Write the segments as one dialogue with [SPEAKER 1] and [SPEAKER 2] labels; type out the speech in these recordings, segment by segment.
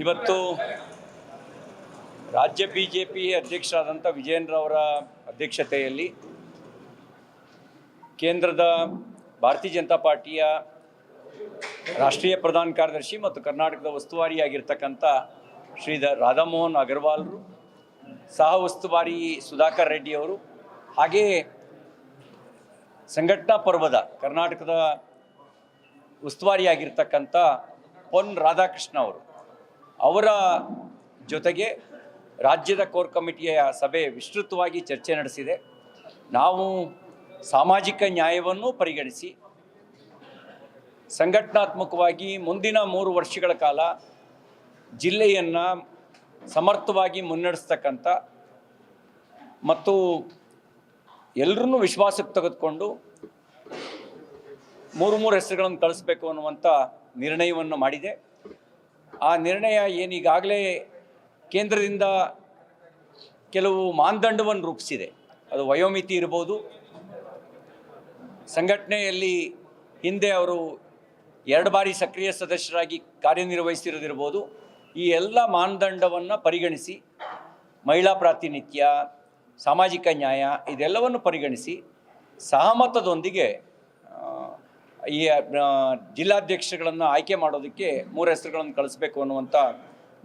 [SPEAKER 1] ಇವತ್ತು ರಾಜ್ಯ ಬಿಜೆಪಿ ಅಧ್ಯಕ್ಷರಾದಂಥ ವಿಜಯೇಂದ್ರ ಅವರ ಅಧ್ಯಕ್ಷತೆಯಲ್ಲಿ ಕೇಂದ್ರದ ಭಾರತೀಯ ಜನತಾ ಪಾರ್ಟಿಯ ರಾಷ್ಟ್ರೀಯ ಪ್ರಧಾನ ಕಾರ್ಯದರ್ಶಿ ಮತ್ತು ಕರ್ನಾಟಕದ ಉಸ್ತುವಾರಿಯಾಗಿರ್ತಕ್ಕಂಥ ಶ್ರೀ ರಾಧಾಮೋಹನ್ ಅಗರ್ವಾಲ್ರು, ಸಹ ಉಸ್ತುವಾರಿ ಸುಧಾಕರ್ ರೆಡ್ಡಿ ಅವರು, ಹಾಗೆಯೇ ಸಂಘಟನಾ ಪರ್ವದ ಕರ್ನಾಟಕದ ಉಸ್ತುವಾರಿಯಾಗಿರ್ತಕ್ಕಂಥ ಪೊನ್ ರಾಧಾಕೃಷ್ಣ ಅವರು ಅವರ ಜೊತೆಗೆ ರಾಜ್ಯದ ಕೋರ್ ಕಮಿಟಿಯ ಸಭೆ ವಿಸ್ತೃತವಾಗಿ ಚರ್ಚೆ ನಡೆಸಿದೆ. ನಾವು ಸಾಮಾಜಿಕ ನ್ಯಾಯವನ್ನು ಪರಿಗಣಿಸಿ ಸಂಘಟನಾತ್ಮಕವಾಗಿ ಮುಂದಿನ 3 ವರ್ಷಗಳ ಕಾಲ ಜಿಲ್ಲೆಯನ್ನು ಸಮರ್ಥವಾಗಿ ಮುನ್ನಡೆಸ್ತಕ್ಕಂಥ ಮತ್ತು ಎಲ್ಲರನ್ನೂ ವಿಶ್ವಾಸಕ್ಕೆ ತೆಗೆದುಕೊಂಡು 3 ಹೆಸರುಗಳನ್ನು ಕಳಿಸ್ಬೇಕು ಅನ್ನುವಂಥ ನಿರ್ಣಯವನ್ನು ಮಾಡಿದೆ. ಆ ನಿರ್ಣಯ ಏನೀಗಾಗಲೇ ಕೇಂದ್ರದಿಂದ ಕೆಲವು ಮಾನದಂಡವನ್ನು ರೂಪಿಸಿದೆ. ಅದು ವಯೋಮಿತಿ ಇರ್ಬೋದು, ಸಂಘಟನೆಯಲ್ಲಿ ಹಿಂದೆ ಅವರು 2 ಬಾರಿ ಸಕ್ರಿಯ ಸದಸ್ಯರಾಗಿ ಕಾರ್ಯನಿರ್ವಹಿಸಿರೋದಿರ್ಬೋದು. ಈ ಎಲ್ಲ ಮಾನದಂಡವನ್ನು ಪರಿಗಣಿಸಿ ಮಹಿಳಾ ಪ್ರಾತಿನಿಧ್ಯ, ಸಾಮಾಜಿಕ ನ್ಯಾಯ ಇದೆಲ್ಲವನ್ನು ಪರಿಗಣಿಸಿ ಸಹಮತದೊಂದಿಗೆ ಈ ಜಿಲ್ಲಾಧ್ಯಕ್ಷಗಳನ್ನು ಆಯ್ಕೆ ಮಾಡೋದಕ್ಕೆ 3 ಹೆಸರುಗಳನ್ನು ಕಳಿಸ್ಬೇಕು ಅನ್ನುವಂಥ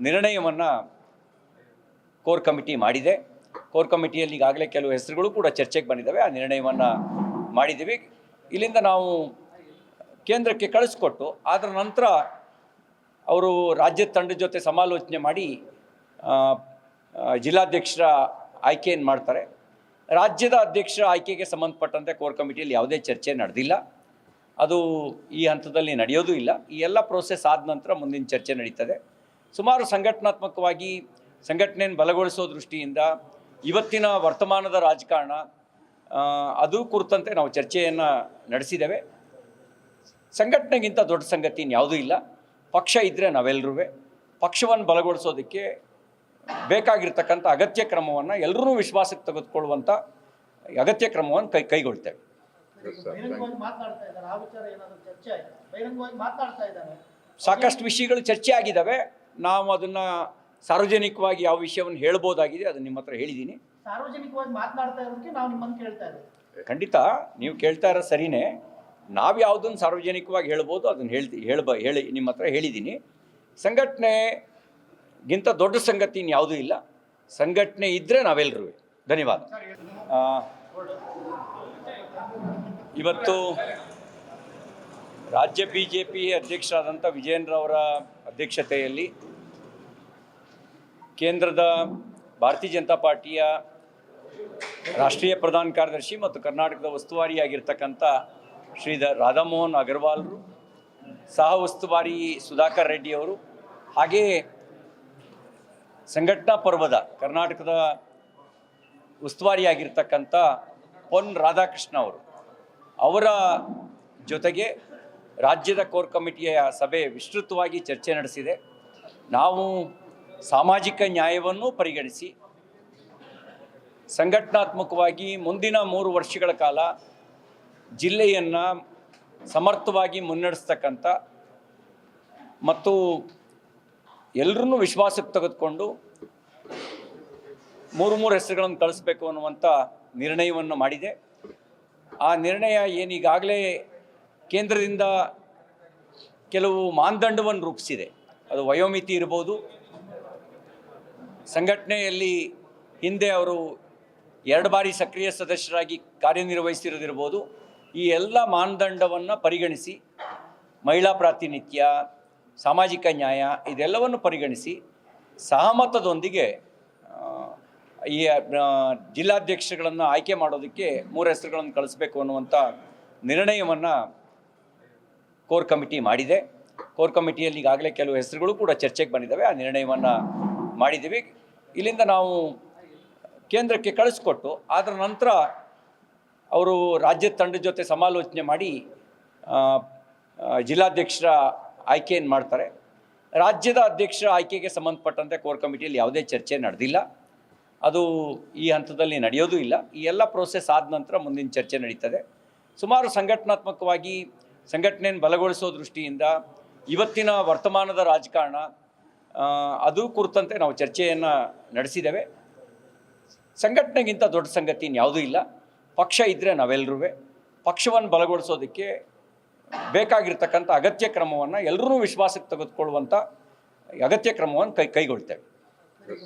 [SPEAKER 1] ನಿರ್ಣಯವನ್ನು ಕೋರ್ ಕಮಿಟಿ ಮಾಡಿದೆ. ಕೋರ್ ಕಮಿಟಿಯಲ್ಲಿ ಈಗಾಗಲೇ ಕೆಲವು ಹೆಸರುಗಳು ಕೂಡ ಚರ್ಚೆಗೆ ಬಂದಿದ್ದಾವೆ. ಆ ನಿರ್ಣಯವನ್ನು ಮಾಡಿದ್ದೀವಿ. ಇಲ್ಲಿಂದ ನಾವು ಕೇಂದ್ರಕ್ಕೆ ಕಳಿಸ್ಕೊಟ್ಟು ಅದರ ನಂತರ ಅವರು ರಾಜ್ಯದ ತಂಡದ ಜೊತೆ ಸಮಾಲೋಚನೆ ಮಾಡಿ ಜಿಲ್ಲಾಧ್ಯಕ್ಷರ ಆಯ್ಕೆಯನ್ನು ಮಾಡ್ತಾರೆ. ರಾಜ್ಯದ ಅಧ್ಯಕ್ಷರ ಆಯ್ಕೆಗೆ ಸಂಬಂಧಪಟ್ಟಂತೆ ಕೋರ್ ಕಮಿಟಿಯಲ್ಲಿ ಯಾವುದೇ ಚರ್ಚೆ ನಡೆದಿಲ್ಲ. ಅದು ಈ ಹಂತದಲ್ಲಿ ನಡೆಯೋದು ಇಲ್ಲ. ಈ ಎಲ್ಲ ಪ್ರೋಸೆಸ್ ಆದ ನಂತರ ಮುಂದಿನ ಚರ್ಚೆ ನಡೀತದೆ. ಸುಮಾರು ಸಂಘಟನಾತ್ಮಕವಾಗಿ ಸಂಘಟನೆಯನ್ನು ಬಲಗೊಳಿಸೋ ದೃಷ್ಟಿಯಿಂದ ಇವತ್ತಿನ ವರ್ತಮಾನದ ರಾಜಕಾರಣ ಅದು ಕುರಿತಂತೆ ನಾವು ಚರ್ಚೆಯನ್ನು ನಡೆಸಿದ್ದೇವೆ. ಸಂಘಟನೆಗಿಂತ ದೊಡ್ಡ ಸಂಗತಿ ಯಾವುದೂ ಇಲ್ಲ. ಪಕ್ಷ ಇದ್ದರೆ ನಾವೆಲ್ಲರೂ ಪಕ್ಷವನ್ನು ಬಲಗೊಳಿಸೋದಕ್ಕೆ ಬೇಕಾಗಿರ್ತಕ್ಕಂಥ ಅಗತ್ಯ ಕ್ರಮವನ್ನು ಎಲ್ಲರೂ ವಿಶ್ವಾಸಕ್ಕೆ ತೆಗೆದುಕೊಳ್ಳುವಂಥ ಅಗತ್ಯ ಕ್ರಮವನ್ನು ಕೈಗೊಳ್ತೇವೆ. ಸಾಕಷ್ಟು ವಿಷಯಗಳು ಚರ್ಚೆ ಆಗಿದ್ದಾವೆ. ನಾವು ಅದನ್ನು ಸಾರ್ವಜನಿಕವಾಗಿ ಯಾವ ವಿಷಯವನ್ನು ಹೇಳ್ಬೋದಾಗಿದೆ ಅದನ್ನು ನಿಮ್ಮ ಹತ್ರ ಹೇಳಿದ್ದೀನಿ.
[SPEAKER 2] ಸಾರ್ವಜನಿಕವಾಗಿ ಮಾತನಾಡ್ತಾ ಇರೋದಕ್ಕೆ ನಾವು ನಿಮ್ಮನ್ನು ಕೇಳ್ತಾ ಇದ್ದೀವಿ.
[SPEAKER 1] ಖಂಡಿತ ನೀವು ಕೇಳ್ತಾ ಇರೋ ಸರಿನೇ. ನಾವು ಯಾವುದನ್ನು ಸಾರ್ವಜನಿಕವಾಗಿ ಹೇಳ್ಬೋದು ಅದನ್ನು ಹೇಳಿ ನಿಮ್ಮ ಹತ್ರ ಹೇಳಿದ್ದೀನಿ. ಸಂಘಟನೆಗಿಂತ ದೊಡ್ಡ ಸಂಗತಿ ಯಾವುದೂ ಇಲ್ಲ. ಸಂಘಟನೆ ಇದ್ದರೆ ನಾವೆಲ್ಲರೂ. ಧನ್ಯವಾದ. ಇವತ್ತು ರಾಜ್ಯ ಬಿಜೆಪಿ ಅಧ್ಯಕ್ಷರಾದಂಥ ವಿಜಯೇಂದ್ರ ಅವರ ಅಧ್ಯಕ್ಷತೆಯಲ್ಲಿ ಕೇಂದ್ರದ ಭಾರತೀಯ ಜನತಾ ಪಾರ್ಟಿಯ ರಾಷ್ಟ್ರೀಯ ಪ್ರಧಾನ ಕಾರ್ಯದರ್ಶಿ ಮತ್ತು ಕರ್ನಾಟಕದ ಉಸ್ತುವಾರಿಯಾಗಿರ್ತಕ್ಕಂಥ ಶ್ರೀ ರಾಧಾಮೋಹನ್ ಅಗರ್ವಾಲ್ರು, ಸಹ ಉಸ್ತುವಾರಿ ಸುಧಾಕರ್ ರೆಡ್ಡಿ ಅವರು, ಹಾಗೆಯೇ ಸಂಘಟನಾ ಪರ್ವದ ಕರ್ನಾಟಕದ ಉಸ್ತುವಾರಿಯಾಗಿರ್ತಕ್ಕಂಥ ಪೊನ್ ರಾಧಾಕೃಷ್ಣ ಅವರು ಅವರ ಜೊತೆಗೆ ರಾಜ್ಯದ ಕೋರ್ ಕಮಿಟಿಯ ಸಭೆ ವಿಸ್ತೃತವಾಗಿ ಚರ್ಚೆ ನಡೆಸಿದೆ. ನಾವು ಸಾಮಾಜಿಕ ನ್ಯಾಯವನ್ನು ಪರಿಗಣಿಸಿ ಸಂಘಟನಾತ್ಮಕವಾಗಿ ಮುಂದಿನ 3 ವರ್ಷಗಳ ಕಾಲ ಜಿಲ್ಲೆಯನ್ನು ಸಮರ್ಥವಾಗಿ ಮುನ್ನಡೆಸ್ತಕ್ಕಂಥ ಮತ್ತು ಎಲ್ಲರನ್ನೂ ವಿಶ್ವಾಸಕ್ಕೆ ತೆಗೆದುಕೊಂಡು 3 ಹೆಸರುಗಳನ್ನು ಕಳಿಸ್ಬೇಕು ಅನ್ನುವಂಥ ನಿರ್ಣಯವನ್ನು ಮಾಡಿದೆ. ಆ ನಿರ್ಣಯ ಏನೀಗಾಗಲೇ ಕೇಂದ್ರದಿಂದ ಕೆಲವು ಮಾನದಂಡವನ್ನು ರೂಪಿಸಿದೆ. ಅದು ವಯೋಮಿತಿ ಇರ್ಬೋದು, ಸಂಘಟನೆಯಲ್ಲಿ ಹಿಂದೆ ಅವರು 2 ಬಾರಿ ಸಕ್ರಿಯ ಸದಸ್ಯರಾಗಿ ಕಾರ್ಯನಿರ್ವಹಿಸಿರೋದಿರ್ಬೋದು. ಈ ಎಲ್ಲ ಮಾನದಂಡವನ್ನು ಪರಿಗಣಿಸಿ ಮಹಿಳಾ ಪ್ರಾತಿನಿಧ್ಯ, ಸಾಮಾಜಿಕ ನ್ಯಾಯ ಇದೆಲ್ಲವನ್ನು ಪರಿಗಣಿಸಿ ಸಹಮತದೊಂದಿಗೆ ಈ ಜಿಲ್ಲಾಧ್ಯಕ್ಷಗಳನ್ನು ಆಯ್ಕೆ ಮಾಡೋದಕ್ಕೆ 3 ಹೆಸರುಗಳನ್ನು ಕಳಿಸ್ಬೇಕು ಅನ್ನುವಂಥ ನಿರ್ಣಯವನ್ನು ಕೋರ್ ಕಮಿಟಿ ಮಾಡಿದೆ. ಕೋರ್ ಕಮಿಟಿಯಲ್ಲಿ ಈಗಾಗಲೇ ಕೆಲವು ಹೆಸರುಗಳು ಕೂಡ ಚರ್ಚೆಗೆ ಬಂದಿದ್ದಾವೆ. ಆ ನಿರ್ಣಯವನ್ನು ಮಾಡಿದ್ದೀವಿ. ಇಲ್ಲಿಂದ ನಾವು ಕೇಂದ್ರಕ್ಕೆ ಕಳಿಸ್ಕೊಟ್ಟು ಅದರ ನಂತರ ಅವರು ರಾಜ್ಯದ ತಂಡದ ಜೊತೆ ಸಮಾಲೋಚನೆ ಮಾಡಿ ಜಿಲ್ಲಾಧ್ಯಕ್ಷರ ಆಯ್ಕೆಯನ್ನು ಮಾಡ್ತಾರೆ. ರಾಜ್ಯದ ಅಧ್ಯಕ್ಷರ ಆಯ್ಕೆಗೆ ಸಂಬಂಧಪಟ್ಟಂತೆ ಕೋರ್ ಕಮಿಟಿಯಲ್ಲಿ ಯಾವುದೇ ಚರ್ಚೆ ನಡೆದಿಲ್ಲ. ಅದು ಈ ಹಂತದಲ್ಲಿ ನಡೆಯೋದು ಇಲ್ಲ. ಈ ಎಲ್ಲ ಪ್ರೋಸೆಸ್ ಆದ ನಂತರ ಮುಂದಿನ ಚರ್ಚೆ ನಡೀತದೆ. ಸುಮಾರು ಸಂಘಟನಾತ್ಮಕವಾಗಿ ಸಂಘಟನೆಯನ್ನು ಬಲಗೊಳಿಸೋ ದೃಷ್ಟಿಯಿಂದ ಇವತ್ತಿನ ವರ್ತಮಾನದ ರಾಜಕಾರಣ ಅದು ಕುರಿತಂತೆ ನಾವು ಚರ್ಚೆಯನ್ನು ನಡೆಸಿದ್ದೇವೆ. ಸಂಘಟನೆಗಿಂತ ದೊಡ್ಡ ಸಂಗತಿ ಇನ್ಯಾವುದೂ ಇಲ್ಲ. ಪಕ್ಷ ಇದ್ದರೆ ನಾವೆಲ್ಲರೂ ಪಕ್ಷವನ್ನು ಬಲಗೊಳಿಸೋದಕ್ಕೆ ಬೇಕಾಗಿರ್ತಕ್ಕಂಥ ಅಗತ್ಯ ಕ್ರಮವನ್ನು ಎಲ್ಲರೂ ವಿಶ್ವಾಸಕ್ಕೆ ತೆಗೆದುಕೊಳ್ಳುವಂಥ ಅಗತ್ಯ ಕ್ರಮವನ್ನು ಕೈಗೊಳ್ತೇವೆ.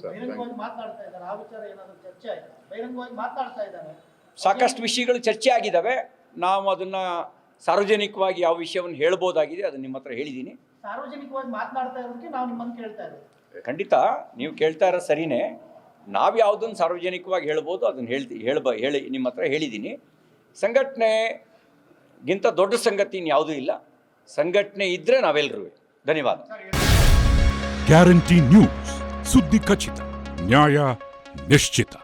[SPEAKER 2] ಬಹಿರಂಗವಾಗಿ ಮಾತನಾಡ್ತಾ ಇದ್ದಾರೆ, ಆ ವಿಚಾರ ಏನಾದರೂ ಚರ್ಚೆ ಆಯ್ತಾ? ಬಹಿರಂಗವಾಗಿ ಮಾತನಾಡ್ತಾ ಇದ್ದಾರೆ,
[SPEAKER 1] ಸಾಕಷ್ಟು ವಿಷಯಗಳು ಚರ್ಚೆ ಆಗಿದ್ದಾವೆ. ನಾವು ಅದನ್ನು ಸಾರ್ವಜನಿಕವಾಗಿ ಯಾವ ವಿಷಯವನ್ನು ಹೇಳ್ಬೋದಾಗಿದೆ ಅದನ್ನು ನಿಮ್ಮ ಹತ್ರ ಹೇಳಿದ್ದೀನಿ.
[SPEAKER 2] ಸಾರ್ವಜನಿಕವಾಗಿ ಮಾತನಾಡ್ತಾ ಇರೋದಕ್ಕೆ ನಾವು ನಿಮ್ಮನ್ನು ಕೇಳ್ತಾ ಇರೋದು.
[SPEAKER 1] ಖಂಡಿತ ನೀವು ಕೇಳ್ತಾ ಇರೋ ಸರಿನೇ. ನಾವು ಯಾವುದನ್ನು ಸಾರ್ವಜನಿಕವಾಗಿ ಹೇಳ್ಬೋದು ಅದನ್ನು ಹೇಳಿ ನಿಮ್ಮ ಹತ್ರ ಹೇಳಿದ್ದೀನಿ. ಸಂಘಟನೆಗಿಂತ ದೊಡ್ಡ ಸಂಗತಿ ಇನ್ಯಾವುದೂ ಇಲ್ಲ. ಸಂಘಟನೆ ಇದ್ದರೆ ನಾವೆಲ್ಲರೂ. ಧನ್ಯವಾದ.
[SPEAKER 3] ಗ್ಯಾರಂಟಿ ನ್ಯೂಸ್, ಸುದ್ದಿ ಖಚಿತ, ನ್ಯಾಯ ನಿಶ್ಚಿತ.